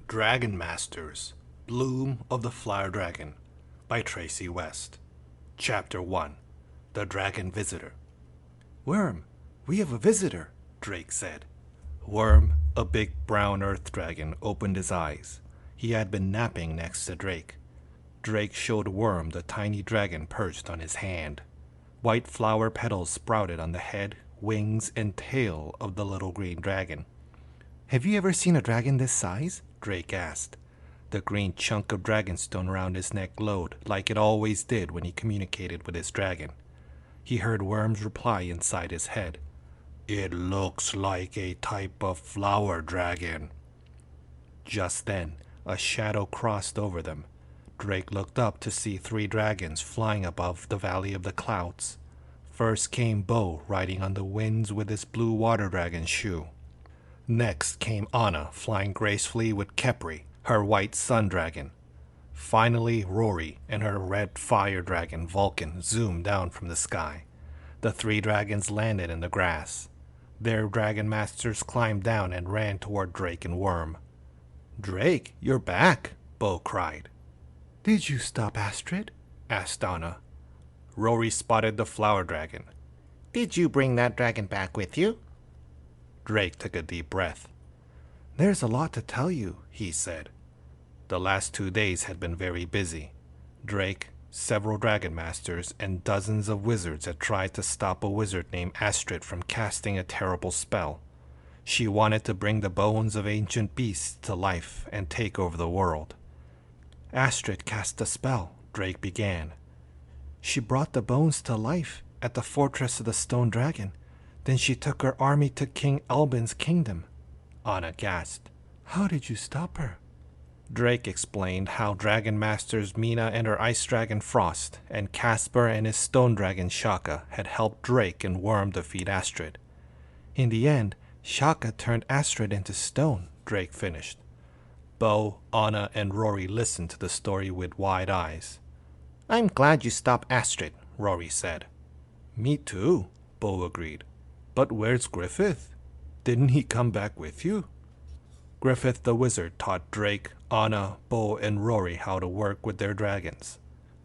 Dragon Masters, Bloom of the Flower Dragon by Tracy West. Chapter 1, The Dragon Visitor. "Worm, we have a visitor," Drake said. Worm, a big brown earth dragon, opened his eyes. He had been napping next to Drake. Drake showed Worm the tiny dragon perched on his hand. White flower petals sprouted on the head, wings, and tail of the little green dragon. "Have you ever seen a dragon this size?" Drake asked. The green chunk of dragonstone around his neck glowed like it always did when he communicated with his dragon. He heard Worm's reply inside his head. "It looks like a type of flower dragon." Just then, a shadow crossed over them. Drake looked up to see 3 dragons flying above the valley of the clouds. First came Bo riding on the winds with his blue water dragon Shu. Next came Anna flying gracefully with Khepri, her white sun dragon. Finally, Rory and her red fire dragon Vulcan zoomed down from the sky. The 3 dragons landed in the grass. Their dragon masters climbed down and ran toward Drake and Worm. "Drake, you're back!" Bo cried. "Did you stop Astrid?" asked Anna. Rory spotted the flower dragon. "Did you bring that dragon back with you?" Drake took a deep breath. "There's a lot to tell you," he said. The last 2 days had been very busy. Drake, several dragon masters, and dozens of wizards had tried to stop a wizard named Astrid from casting a terrible spell. She wanted to bring the bones of ancient beasts to life and take over the world. "Astrid cast a spell," Drake began. "She brought the bones to life at the fortress of the Stone Dragon. Then she took her army to King Albin's kingdom." Anna gasped. "How did you stop her?" Drake explained how Dragon Masters Mina and her ice dragon Frost, and Casper and his stone dragon Shaka had helped Drake and Worm defeat Astrid. "In the end, Shaka turned Astrid into stone," Drake finished. Bo, Anna, and Rory listened to the story with wide eyes. "I'm glad you stopped Astrid," Rory said. "Me too," Bo agreed. "But where's Griffith? Didn't he come back with you?" Griffith the wizard taught Drake, Anna, Bo, and Rory how to work with their dragons.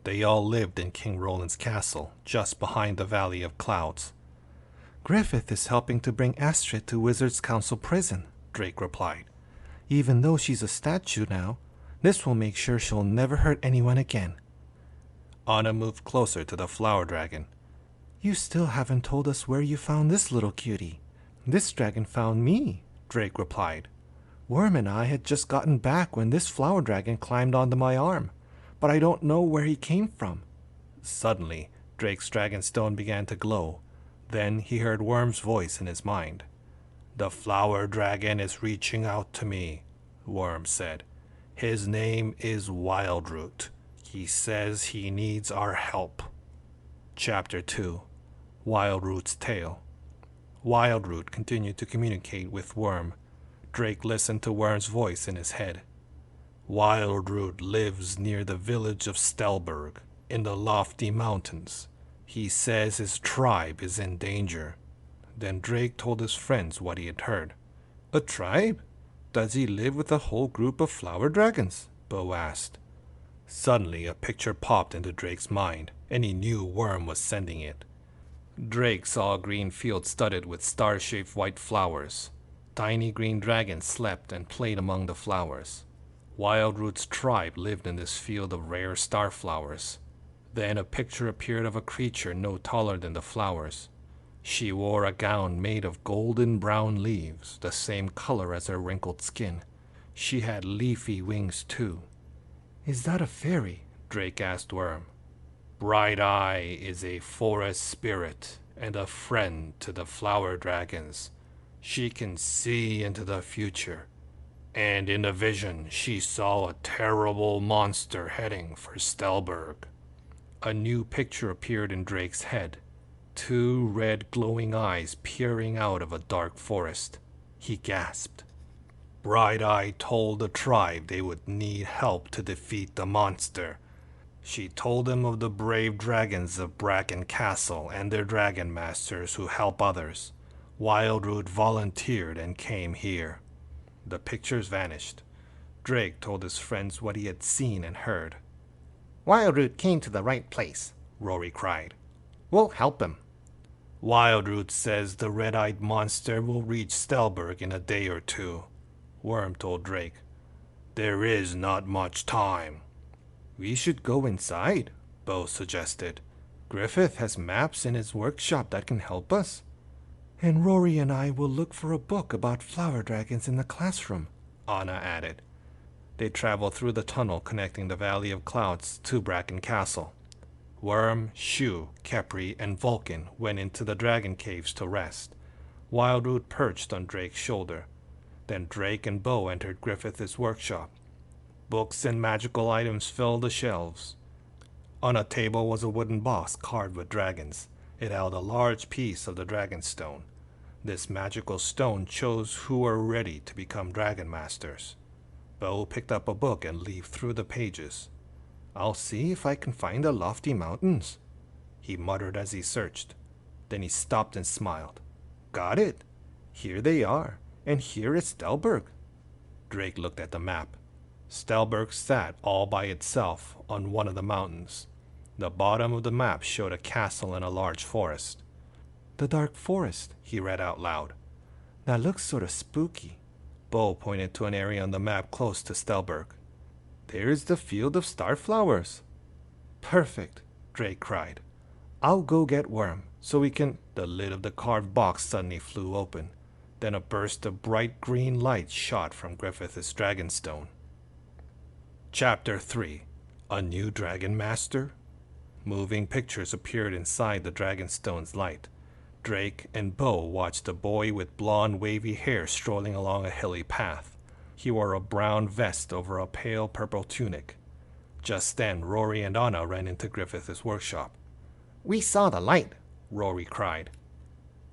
They all lived in King Roland's castle, just behind the Valley of Clouds. "Griffith is helping to bring Astrid to Wizard's Council prison," Drake replied. "Even though she's a statue now, this will make sure she'll never hurt anyone again." Anna moved closer to the flower dragon. "You still haven't told us where you found this little cutie." "This dragon found me," Drake replied. "Worm and I had just gotten back when this flower dragon climbed onto my arm, but I don't know where he came from." Suddenly, Drake's dragonstone began to glow. Then he heard Worm's voice in his mind. "The flower dragon is reaching out to me," Worm said. "His name is Wildroot. He says he needs our help." Chapter 2, Wildroot's Tale. Wildroot continued to communicate with Worm. Drake listened to Worm's voice in his head. "Wildroot lives near the village of Stelberg, in the lofty mountains. He says his tribe is in danger." Then Drake told his friends what he had heard. "A tribe? Does he live with a whole group of flower dragons?" Bo asked. Suddenly a picture popped into Drake's mind, and he knew Worm was sending it. Drake saw a green field studded with star-shaped white flowers. Tiny green dragons slept and played among the flowers. Wildroot's tribe lived in this field of rare star flowers. Then a picture appeared of a creature no taller than the flowers. She wore a gown made of golden brown leaves, the same color as her wrinkled skin. She had leafy wings too. "Is that a fairy?" Drake asked Worm. Bright Eye is a forest spirit and a friend to the flower dragons. She can see into the future, and in a vision she saw a terrible monster heading for Stelberg." A new picture appeared in Drake's head. 2 red glowing eyes peering out of a dark forest. He gasped. Bright Eye told the tribe they would need help to defeat the monster. She told them of the brave dragons of Bracken Castle and their dragon masters who help others. Wildroot volunteered and came here. The pictures vanished. Drake told his friends what he had seen and heard. Wildroot came to the right place, Rory cried. we'll help him. Wildroot says the red-eyed monster will reach Stelberg in a day or two, Worm told Drake. There is not much time. We should go inside, Bo suggested. Griffith has maps in his workshop that can help us. And Rory and I will look for a book about flower dragons in the classroom, Anna added. They traveled through the tunnel connecting the Valley of Clouds to Bracken Castle. Worm, Shu, Kepri, and Vulcan went into the dragon caves to rest. Wildroot perched on Drake's shoulder. Then Drake and Bo entered Griffith's workshop. Books and magical items filled the shelves. On a table was a wooden box carved with dragons. It held a large piece of the dragon stone. This magical stone chose who were ready to become dragon masters. Bo picked up a book and leafed through the pages. I'll see if I can find the lofty mountains, he muttered as he searched. Then he stopped and smiled. Got it. Here they are, and here is Stelberg. Drake looked at the map. Stelberg sat all by itself on one of the mountains. The bottom of the map showed a castle and a large forest. The Dark Forest, he read out loud. That looks sort of spooky. Bo pointed to an area on the map close to Stelberg. There's the Field of Starflowers. Perfect, Drake cried. I'll go get Worm, so we can... The lid of the carved box suddenly flew open. Then a burst of bright green light shot from Griffith's dragonstone. Chapter 3. A New Dragon Master? Moving pictures appeared inside the dragonstone's light. Drake and Bo watched a boy with blonde wavy hair strolling along a hilly path. He wore a brown vest over a pale purple tunic. Just then, Rory and Anna ran into Griffith's workshop. We saw the light, Rory cried.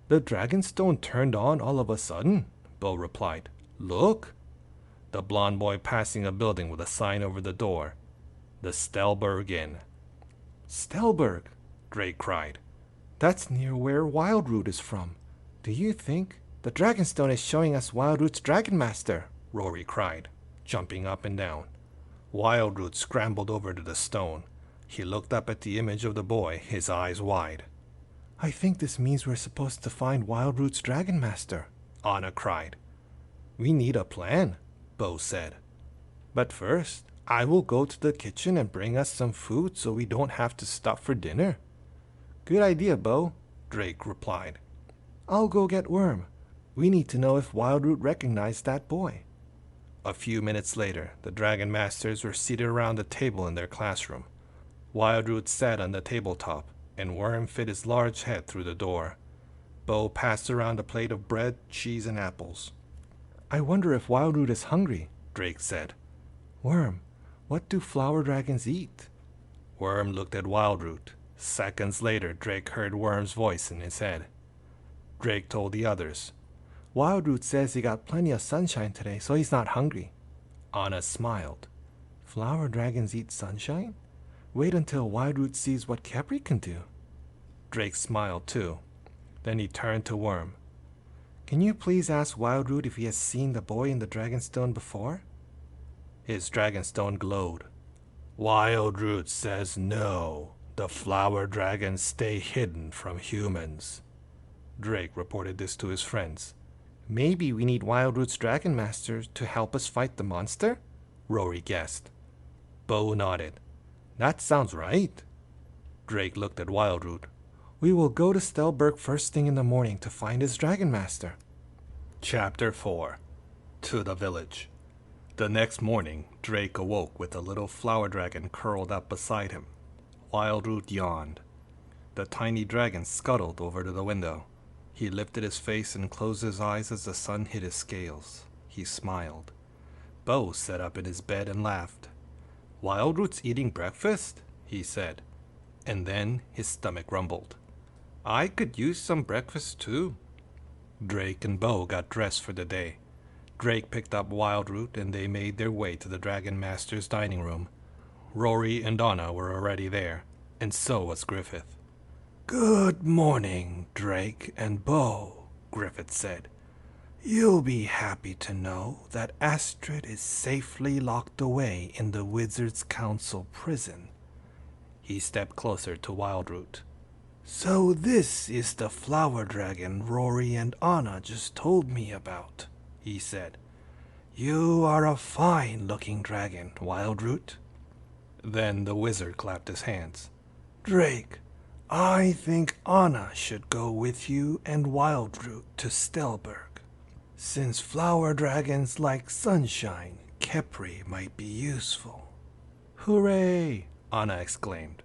The dragonstone turned on all of a sudden, Bo replied. Look! The blond boy passing a building with a sign over the door. The Stelberg Inn. Stelberg, Drake cried. That's near where Wildroot is from. Do you think? The dragonstone is showing us Wildroot's dragon master, Rory cried, jumping up and down. Wildroot scrambled over to the stone. He looked up at the image of the boy, his eyes wide. I think this means we're supposed to find Wildroot's dragon master, Anna cried. We need a plan, Bo said. But first, I will go to the kitchen and bring us some food so we don't have to stop for dinner. Good idea, Bo, Drake replied. I'll go get Worm. We need to know if Wildroot recognized that boy. A few minutes later, the Dragon Masters were seated around a table in their classroom. Wildroot sat on the tabletop, and Worm fit his large head through the door. Bo passed around a plate of bread, cheese, and apples. I wonder if Wildroot is hungry, Drake said. Worm, what do flower dragons eat? Worm looked at Wildroot. Seconds later, Drake heard Worm's voice in his head. Drake told the others. Wildroot says he got plenty of sunshine today, so he's not hungry. Anna smiled. Flower dragons eat sunshine? Wait until Wildroot sees what Kepri can do. Drake smiled too. Then he turned to Worm. Can you please ask Wildroot if he has seen the boy in the dragonstone before? His dragonstone glowed. Wildroot says no. The flower dragons stay hidden from humans. Drake reported this to his friends. Maybe we need Wildroot's dragon master to help us fight the monster? Rory guessed. Bo nodded. That sounds right. Drake looked at Wildroot. We will go to Stelberg first thing in the morning to find his dragon master. Chapter 4. To the Village. The next morning, Drake awoke with a little flower dragon curled up beside him. Wildroot yawned. The tiny dragon scuttled over to the window. He lifted his face and closed his eyes as the sun hit his scales. He smiled. Bo sat up in his bed and laughed. Wildroot's eating breakfast? He said. And then his stomach rumbled. I could use some breakfast too. Drake and Bo got dressed for the day. Drake picked up Wildroot and they made their way to the Dragon Master's dining room. Rory and Anna were already there, and so was Griffith. Good morning, Drake and Bo, Griffith said. You'll be happy to know that Astrid is safely locked away in the Wizards' Council prison. He stepped closer to Wildroot. So this is the flower dragon Rory and Anna just told me about, he said. You are a fine-looking dragon, Wildroot. Then the wizard clapped his hands. Drake, I think Anna should go with you and Wildroot to Stelberg. Since flower dragons like sunshine, Kepri might be useful. Hooray! Anna exclaimed.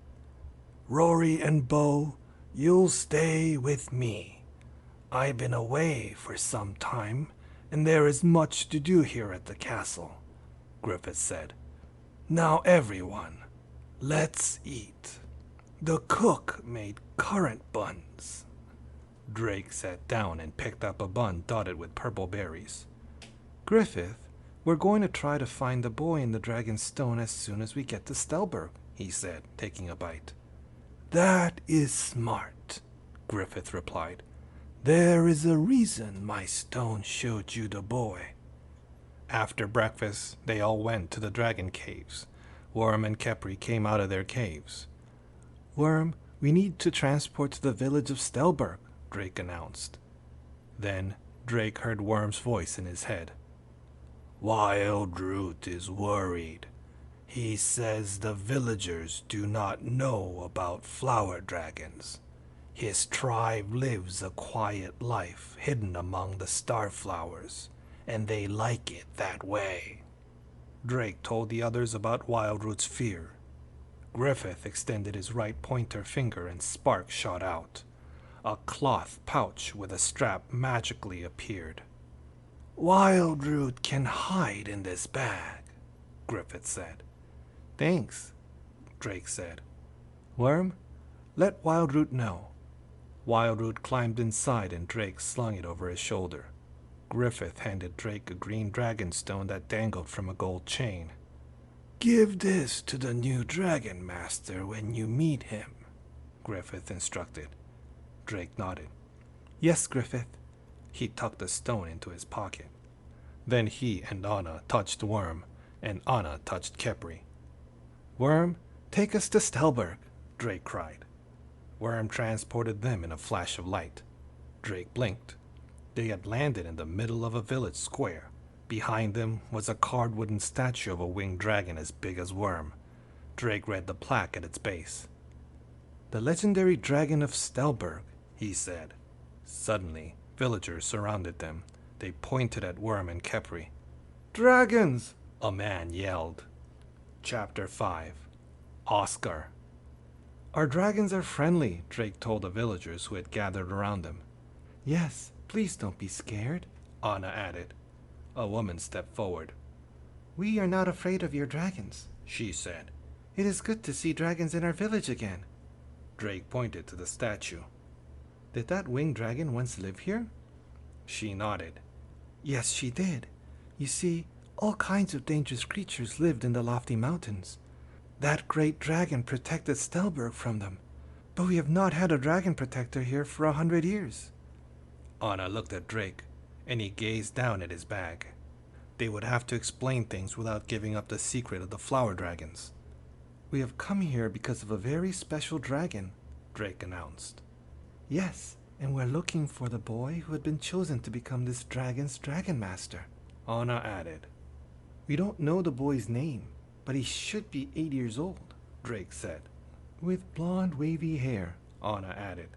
Rory and Bo, you'll stay with me. I've been away for some time, and there is much to do here at the castle, Griffith said. Now everyone, let's eat. The cook made currant buns. Drake sat down and picked up a bun dotted with purple berries. Griffith, we're going to try to find the boy in the dragon's stone as soon as we get to Stelberg, he said, taking a bite. That is smart, Griffith replied. There is a reason my stone showed you the boy. After breakfast, they all went to the dragon caves. Worm and Kepri came out of their caves. Worm, we need to transport to the village of Stelberg, Drake announced. Then Drake heard Worm's voice in his head. Wildroot is worried. He says the villagers do not know about flower dragons. His tribe lives a quiet life hidden among the starflowers, and they like it that way. Drake told the others about Wildroot's fear. Griffith extended his right pointer finger and sparks shot out. A cloth pouch with a strap magically appeared. Wildroot can hide in this bag, Griffith said. Thanks, Drake said. Worm, let Wildroot know. Wildroot climbed inside and Drake slung it over his shoulder. Griffith handed Drake a green dragon stone that dangled from a gold chain. Give this to the new Dragon Master when you meet him, Griffith instructed. Drake nodded. Yes, Griffith. He tucked the stone into his pocket. Then he and Anna touched Worm, and Anna touched Kepri. Worm, take us to Stelberg, Drake cried. Worm transported them in a flash of light. Drake blinked. They had landed in the middle of a village square. Behind them was a carved wooden statue of a winged dragon as big as Worm. Drake read the plaque at its base. The legendary dragon of Stelberg, he said. Suddenly, villagers surrounded them. They pointed at Worm and Kepri. Dragons! A man yelled. Chapter 5. Oscar. Our dragons are friendly, Drake told the villagers who had gathered around them. Yes, please don't be scared, Anna added. A woman stepped forward. We are not afraid of your dragons, she said. It is good to see dragons in our village again. Drake pointed to the statue. Did that winged dragon once live here? She nodded. Yes, she did. You see, all kinds of dangerous creatures lived in the lofty mountains. That great dragon protected Stelberg from them, but we have not had a dragon protector here for 100 years. Anna looked at Drake, and he gazed down at his bag. They would have to explain things without giving up the secret of the flower dragons. We have come here because of a very special dragon, Drake announced. Yes, and we're looking for the boy who had been chosen to become this dragon's dragon master, Anna added. We don't know the boy's name, but he should be 8 years old, Drake said. With blonde, wavy hair, Anna added.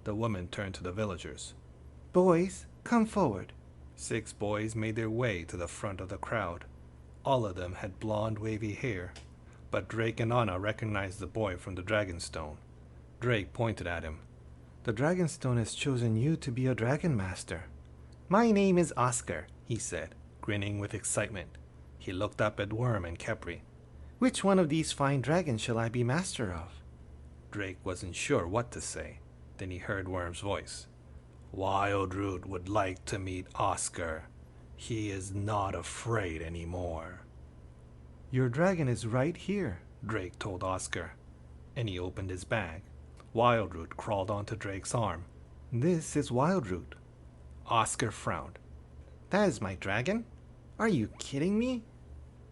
The woman turned to the villagers. Boys, come forward. 6 boys made their way to the front of the crowd. All of them had blonde, wavy hair, but Drake and Anna recognized the boy from the Dragonstone. Drake pointed at him. The Dragonstone has chosen you to be a dragon master. My name is Oscar, he said, grinning with excitement. He looked up at Worm and Kepri. Which one of these fine dragons shall I be master of? Drake wasn't sure what to say. Then he heard Worm's voice. Wildroot would like to meet Oscar. He is not afraid anymore. Your dragon is right here, Drake told Oscar. And he opened his bag. Wildroot crawled onto Drake's arm. This is Wildroot. Oscar frowned. That is my dragon? Are you kidding me?